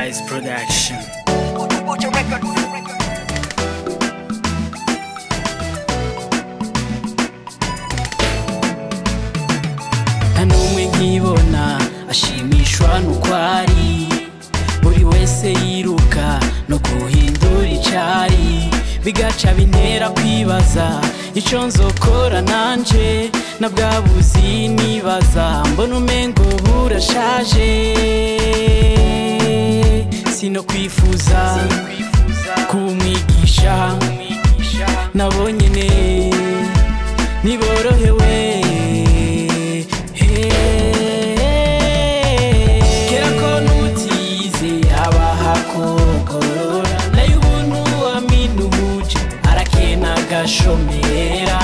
Rise Production. Ntanumwe nkibona ashimishwa n'ukwari, buri wese yiruka no guhindura icari, bigaca bintera kwibaza ico nzokora nanje, na bwa buzi nibaza mbona umengo burashaje. Sino kwifuza kumwigisha nabo nyene niborohewe, kera ko nutize abaha kogorora, nayo ubuntu aminuje arakena agashomera.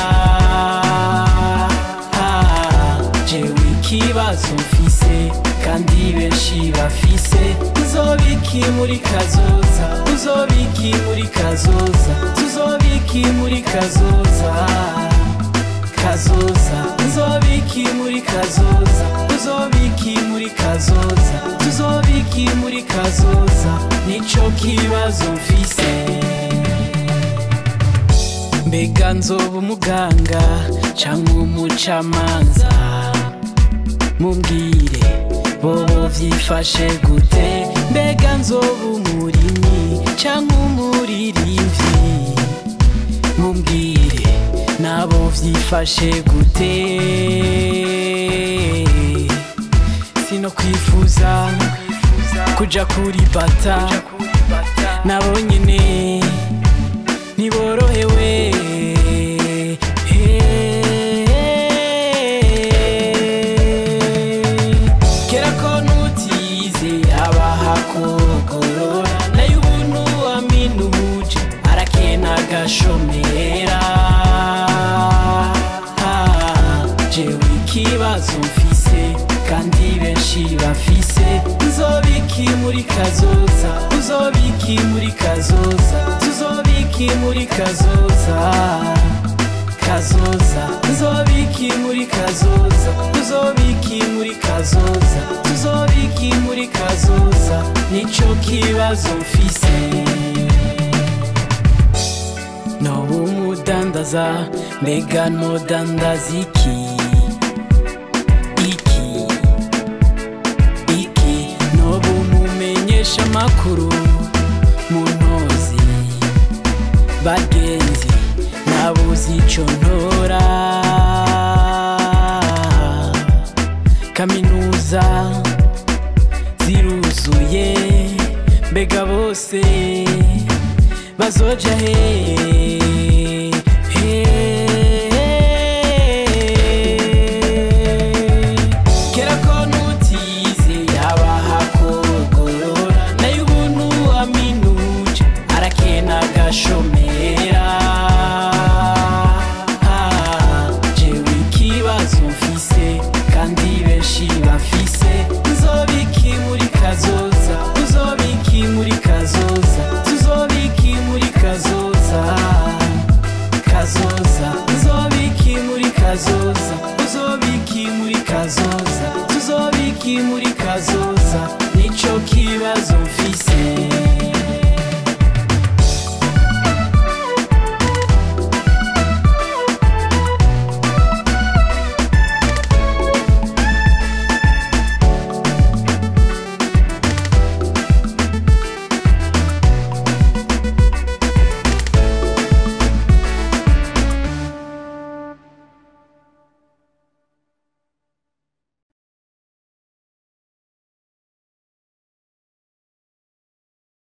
Jewe ikibazo mfise kandi benshi bafise, uzobiki muri kazoza, uzobiki muri kazoza, tuzobiki muri kazoza, kazoza, uzobiki muri kazoza, uzobiki muri kazoza, tuzobiki muri kazoza, nico kibazo mfise. Mbega nzoba umuganga canke umucamanza, mumbwire bobo vyifashe gute? Mbega nzoba umurimyi canke umuririmvyi, mumbwire nabo vyifashe gute? Sino kwifuza kuja kuri bata, nabo nyene niborohewe. Kera ko nutize abaha kogorora, nayo ubuntu aminuje arakena agashomera. Jewe ikibazo mfise kandi benshi bafise, uzobiki muri kazoza, uzobiki muri kazoza, tuzobiki muri kazoza, kazoza, uzobiki muri kazoza, uzobiki muri kazoza, tuzobiki muri kazoza, nico kibazo mfise. Noba umudandaza, mbega nodandaza iki? Noba umumenyesha amakuru, muntozi bagenzi nabuze ico ntora. Kaminuza ziruzuye, mbega bose bazoja he?